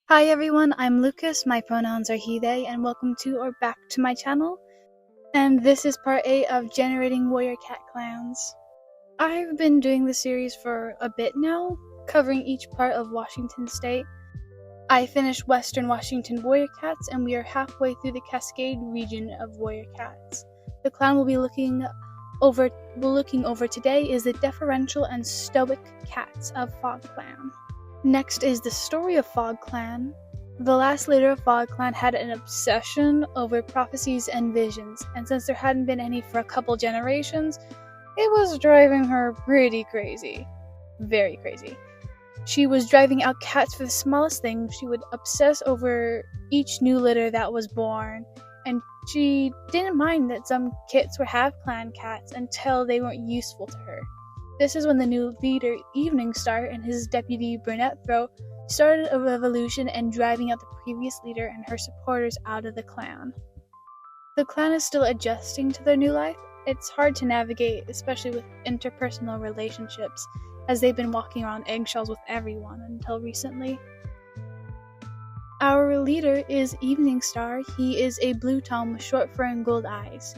Hi everyone, I'm Lucas, my pronouns are he, they, and welcome to or back to my channel. And this is part 8 of generating warrior cat clans. I've been doing this series for a bit now, covering each part of Washington State. I finished Western Washington warrior cats, and we are halfway through the Cascade region of warrior cats. The clan we'll be looking over today is the deferential and stoic cats of Fog Clan. Next is the story of Fog Clan. The last leader of Fog Clan had an obsession over prophecies and visions, and since there hadn't been any for a couple generations, it was driving her pretty crazy. Very crazy. She was driving out cats for the smallest thing. She would obsess over each new litter that was born, and she didn't mind that some kits were half-clan cats until they weren't useful to her. This is when the new leader, Evening Star, and his deputy, Brunette Throat, started a revolution and driving out the previous leader and her supporters out of the clan. The clan is still adjusting to their new life. It's hard to navigate, especially with interpersonal relationships, as they've been walking around eggshells with everyone until recently. Our leader is Evening Star. He is a blue tom with short fur and gold eyes.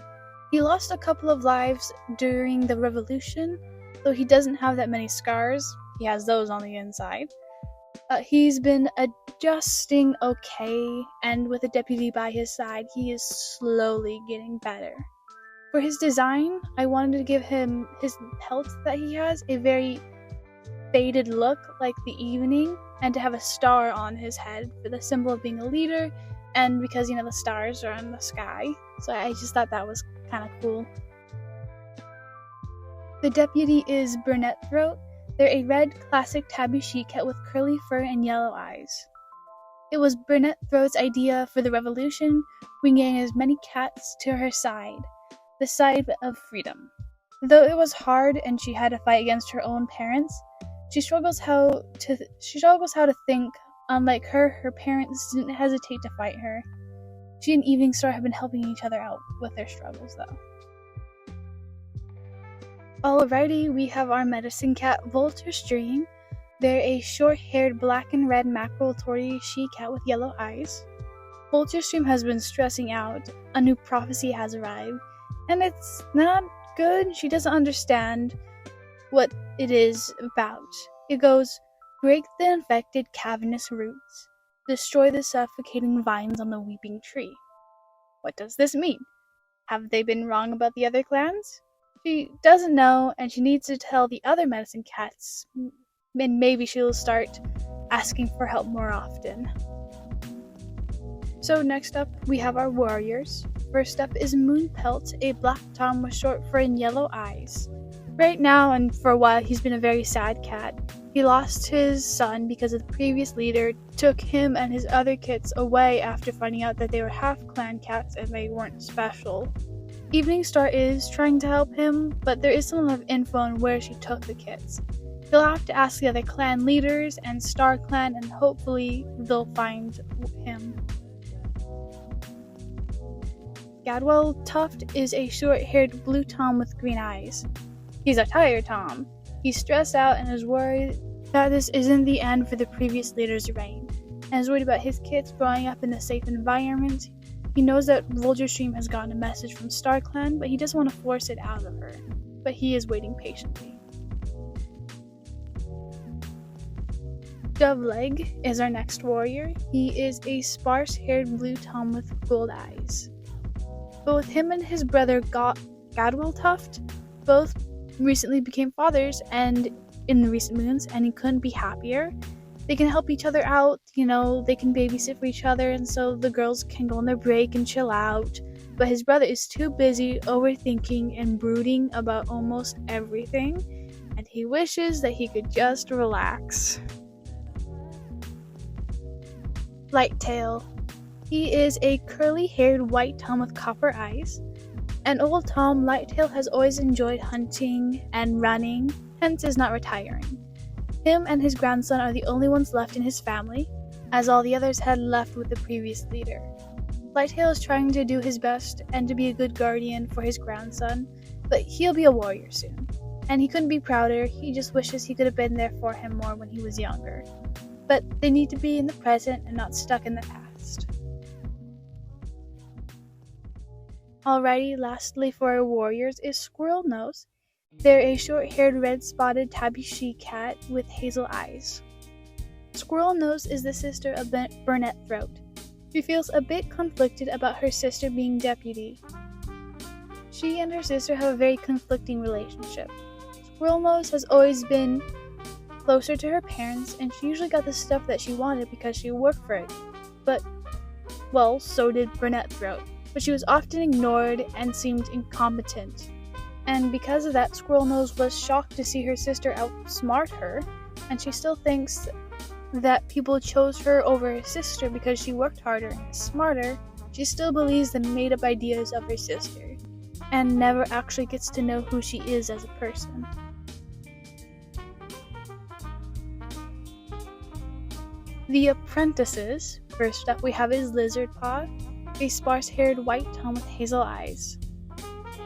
He lost a couple of lives during the revolution, though he doesn't have that many scars. He has those on the inside. He's been adjusting okay, and with a deputy by his side, he is slowly getting better. For his design, I wanted to give him his pelt that he has a very faded look like the evening, and to have a star on his head for the symbol of being a leader, and because, the stars are in the sky. So I just thought that was kind of cool. The deputy is Brunette Throat. They're a red classic tabby she-cat with curly fur and yellow eyes. It was Brunette Throat's idea for the revolution, bringing as many cats to her side, the side of freedom. Though it was hard and she had to fight against her own parents, she struggles how to think. Unlike her parents didn't hesitate to fight her. She and Evening Star have been helping each other out with their struggles, though. Alrighty, we have our medicine cat, Vulture Stream. They're a short-haired black and red mackerel tortie she-cat with yellow eyes. Vulture Stream has been stressing out. A new prophecy has arrived, and it's not good. She doesn't understand what it is about. It goes, break the infected cavernous roots. Destroy the suffocating vines on the weeping tree. What does this mean? Have they been wrong about the other clans? She doesn't know, and she needs to tell the other medicine cats, and maybe she'll start asking for help more often. So next up, we have our warriors. First up is Moonpelt, a black tom with short fur and yellow eyes. Right now, and for a while, he's been a very sad cat. He lost his son because the previous leader took him and his other kits away after finding out that they were half-clan cats and they weren't special. Evening Star is trying to help him, but there isn't enough info on where she took the kits. He'll have to ask the other clan leaders and Star Clan, and hopefully they'll find him. Gadwell Tuft is a short-haired blue tom with green eyes. He's a tired tom. He's stressed out and is worried that this isn't the end for the previous leader's reign, and is worried about his kids growing up in a safe environment. He knows that Vulture Stream has gotten a message from Star Clan, but he doesn't want to force it out of her. But he is waiting patiently. Doveleg is our next warrior. He is a sparse-haired blue tom with gold eyes. Both him and his brother Gadwell Tuft both recently became fathers, and in the recent moons, and he couldn't be happier. They can help each other out, they can babysit for each other, and so the girls can go on their break and chill out. But his brother is too busy overthinking and brooding about almost everything, and he wishes that he could just relax. Lighttail. He is a curly-haired white tom with copper eyes. An old tom, Lighttail has always enjoyed hunting and running, hence is not retiring. Him and his grandson are the only ones left in his family, as all the others had left with the previous leader. Lighttail is trying to do his best and to be a good guardian for his grandson, but he'll be a warrior soon. And he couldn't be prouder. He just wishes he could have been there for him more when he was younger. but they need to be in the present and not stuck in the past. Alrighty, lastly for our warriors is Squirrel Nose. They're a short-haired red-spotted tabby she-cat with hazel eyes. Squirrel Nose is the sister of Burnett Throat. She feels a bit conflicted about her sister being deputy. She and her sister have a very conflicting relationship. Squirrel Nose has always been closer to her parents, and she usually got the stuff that she wanted because she worked for it. But, well, so did Burnett Throat. But she was often ignored and seemed incompetent. And because of that, Squirrel Nose was shocked to see her sister outsmart her, and she still thinks that people chose her over her sister because she worked harder and is smarter. She still believes the made-up ideas of her sister, and never actually gets to know who she is as a person. The apprentices. First up we have is Lizard Paw, a sparse-haired white tone with hazel eyes.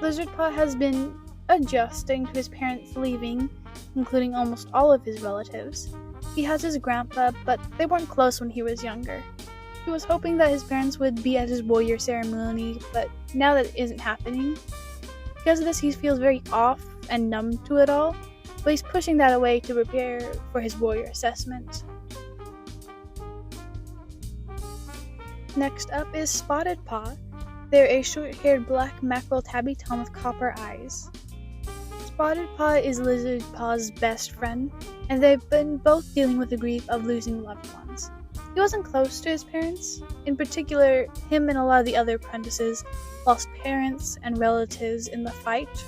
Lizard Paw has been adjusting to his parents leaving, including almost all of his relatives. He has his grandpa, but they weren't close when he was younger. He was hoping that his parents would be at his warrior ceremony, but now that isn't happening. Because of this, he feels very off and numb to it all, but he's pushing that away to prepare for his warrior assessment. Next up is Spotted Paw. They're a short-haired black mackerel tabby tom with copper eyes. Spotted Paw is Lizard Paw's best friend, and they've been both dealing with the grief of losing loved ones. He wasn't close to his parents. In particular, him and a lot of the other apprentices lost parents and relatives in the fight,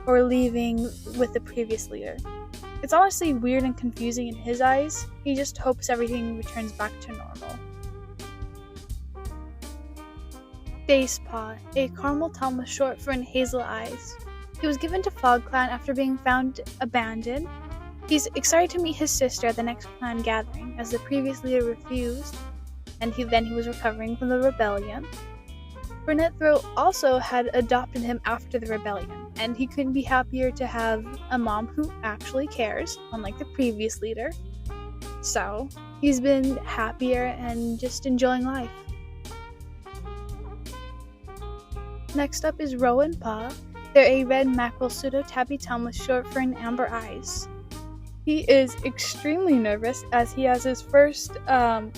or leaving with the previous leader. It's honestly weird and confusing in his eyes. He just hopes everything returns back to normal. Face Paw, a caramel tom with short fur and hazel eyes. He was given to Fog Clan after being found abandoned. He's excited to meet his sister at the next clan gathering, as the previous leader refused, and he was recovering from the rebellion. Burnett Throat also had adopted him after the rebellion, and he couldn't be happier to have a mom who actually cares, unlike the previous leader. So, he's been happier and just enjoying life. Next up is Rowan Paw. They're a red mackerel pseudo-tabby tom with short fur and amber eyes. He is extremely nervous as he has his first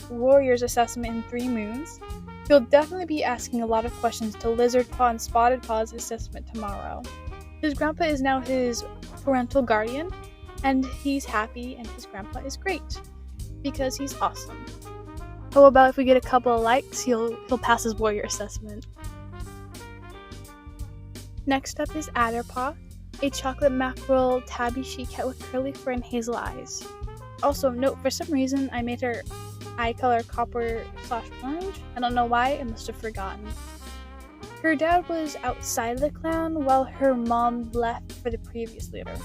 warrior's assessment in 3 moons. He'll definitely be asking a lot of questions to Lizard Paw and Spotted Paw's assessment tomorrow. His grandpa is now his parental guardian, and he's happy, and his grandpa is great because he's awesome. How about if we get a couple of likes, he'll pass his warrior assessment. Next up is Adderpaw, a chocolate mackerel tabby she-cat with curly fur and hazel eyes. Also, note, for some reason I made her eye color copper/orange. I don't know why, I must have forgotten. Her dad was outside of the clan while her mom left for the previous leader.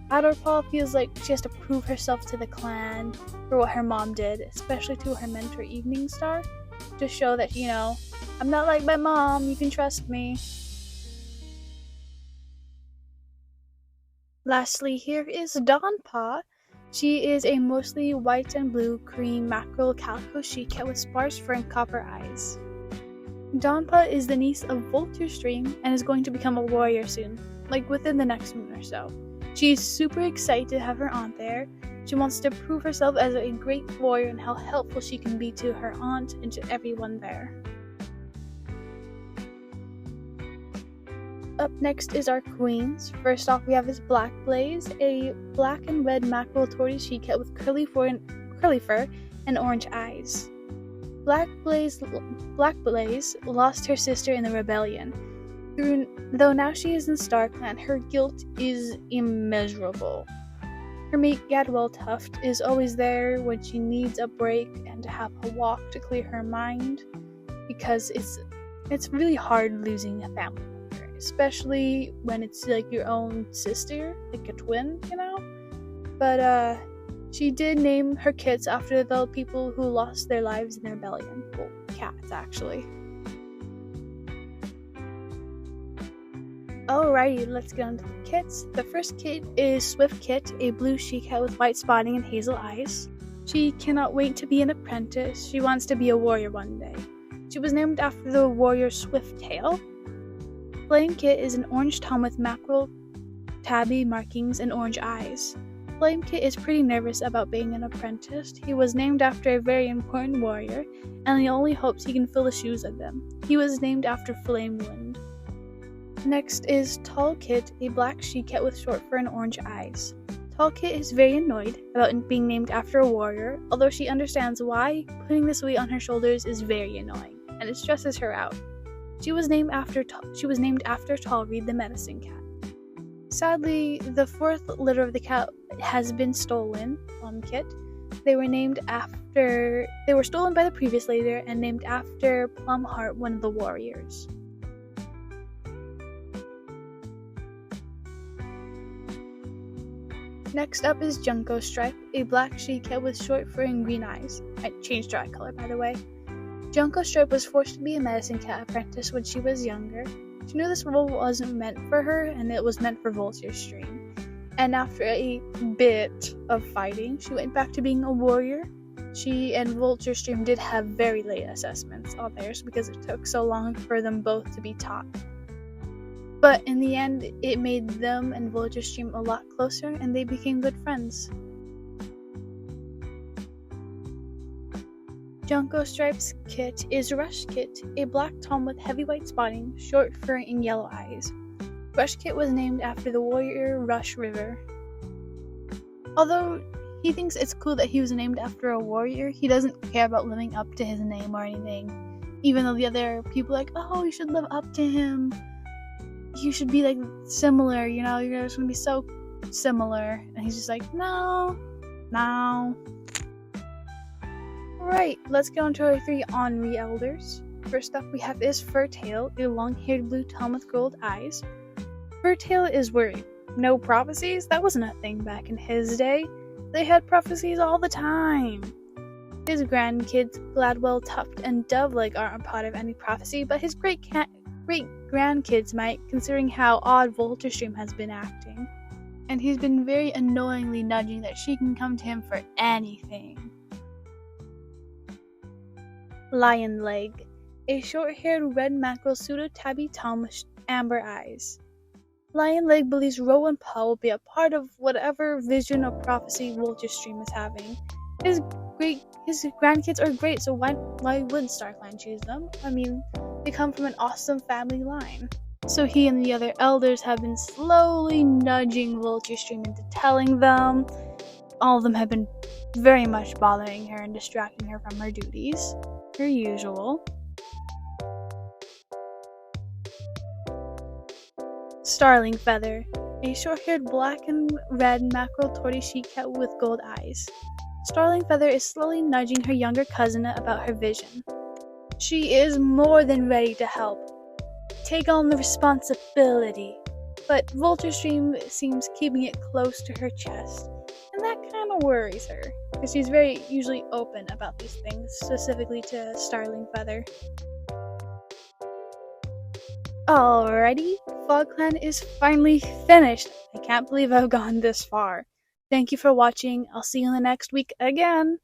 Adderpaw feels like she has to prove herself to the clan for what her mom did, especially to her mentor Evening Star, to show that, I'm not like my mom, you can trust me. Lastly, here is Dawnpaw. She is a mostly white and blue cream mackerel calico she-cat with sparse fur and copper eyes. Dawnpaw is the niece of Vulture Stream and is going to become a warrior soon, like within the next moon or so. She's super excited to have her aunt there. She wants to prove herself as a great warrior and how helpful she can be to her aunt and to everyone there. Up next is our queens. First off, we have this Black Blaze, a black and red mackerel tortoise she-cat with curly fur and orange eyes. Black Blaze lost her sister in the rebellion. Though now she is in Star Clan, her guilt is immeasurable. Her mate Gadwell Tuft is always there when she needs a break and to have a walk to clear her mind, because it's really hard losing a family member, especially when it's like your own sister, like a twin, But she did name her kits after the people who lost their lives in the rebellion. Well, cats, actually. Alrighty, let's get on to the kits. The first kit is Swift Kit, a blue she-cat with white spotting and hazel eyes. She cannot wait to be an apprentice. She wants to be a warrior one day. She was named after the warrior Swifttail. Flame Kit is an orange tom with mackerel tabby markings and orange eyes. Flame Kit is pretty nervous about being an apprentice. He was named after a very important warrior, and he only hopes he can fill the shoes of them. He was named after Flame Wind. Next is Tall Kit, a black she-cat with short fur and orange eyes. Tall Kit is very annoyed about being named after a warrior, although she understands why putting this weight on her shoulders is very annoying, and it stresses her out. She was named after Tallreed the medicine cat. Sadly, the fourth litter of the cat has been stolen on Kit. They were stolen by the previous litter and named after Plumheart, one of the warriors. Next up is Junko Stripe, a black she-cat with short fur and green eyes. I changed her eye color, by the way. Junko Stripe was forced to be a medicine cat apprentice when she was younger. She knew this role wasn't meant for her, and it was meant for Vulture Stream. And after a bit of fighting, she went back to being a warrior. She and Vulture Stream did have very late assessments on theirs because it took so long for them both to be taught. But in the end, it made them and Vulture Stream a lot closer, and they became good friends. Junko Stripe's kit is Rush Kit, a black tom with heavy white spotting, short fur, and yellow eyes. Rush Kit was named after the warrior Rush River. Although he thinks it's cool that he was named after a warrior, he doesn't care about living up to his name or anything. Even though the other people are like, oh, you should live up to him. You should be like similar, you know, you're just gonna be so similar. And he's just like, no. Alright, let's get on to our 3 ornery elders. First up we have is Furtail, a long-haired blue tom with gold eyes. Furtail is worried. No prophecies? That wasn't a thing back in his day. They had prophecies all the time. His grandkids, Gladwell, Tuft, and Doveleg aren't a part of any prophecy, but his great-grandkids might, considering how odd Vulture Stream has been acting. And he's been very annoyingly nudging that she can come to him for anything. Lion Leg, a short-haired red mackerel pseudo-tabby tom with amber eyes. Lion Leg believes Ro and Paul will be a part of whatever vision or prophecy Vulture Stream is having. His grandkids are great, so why would StarClan choose them? I mean, they come from an awesome family line. So he and the other elders have been slowly nudging Vulture Stream into telling them. All of them have been very much bothering her and distracting her from her duties, her usual. Starling Feather, a short-haired black and red mackerel tortoise she-cat with gold eyes. Starling Feather is slowly nudging her younger cousin about her vision. She is more than ready to help. Take on the responsibility. But Vulture Stream seems keeping it close to her chest, and that kind of worries her, because she's very usually open about these things, specifically to Starling Feather. Alrighty, FogClan is finally finished. I can't believe I've gone this far. Thank you for watching. I'll see you in the next week again.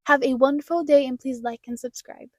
Have a wonderful day and please like and subscribe.